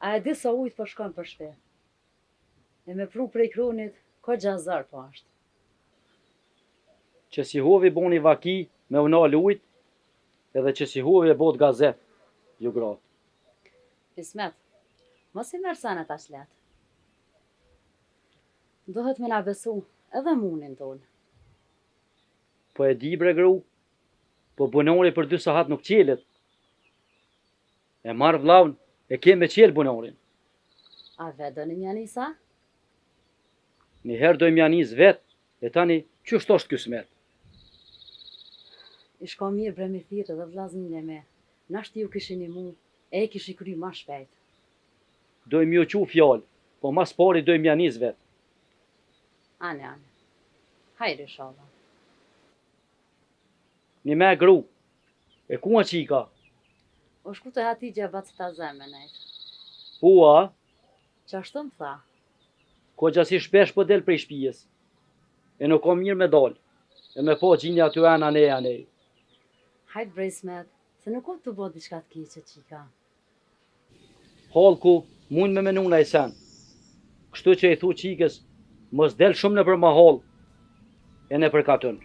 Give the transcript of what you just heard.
A e di sa ujtë po shkon për shpe. E me pru prej kronit, ko gjazar po ashtë. Që si hovi boni vaki me unal ujt, edhe që si hovi e bot gazet, ju gratë. Ismet, mos i merë sanet aq let. Dohet me na besu edhe munin tonë. Po e di bre gru, po bunori për 2 sahat nuk qelet. E marë vllaun, e ke me qelë bunorin. A vetë do një mjanisa? Njëherë dojmë janis vetë, e tani qështë është kësmet. I shko mirë bre me thirë dhe vllaznin e me. Nashti ju kishin i mu, e kishi kry ma shpejt. Dojmë ju qu fjallë, po mas pari dojmë janis vetë. Ane. Hajri shala. Një me gru, e ku a qika? O shku të hati gjabat të ta zemë nejtë. Hua, Qashtu më tha. ko gjasi shpesh po del prej shpijes. E nuk kom mirë me dal, e me po gjinja aty anej. Hajt bre Ismet, se nuk o të bo diçka të keqe qika. Halku, mund me menuna i sen. Kështu që i thu qikës, mos del shumë në për ma hal, e në për katën.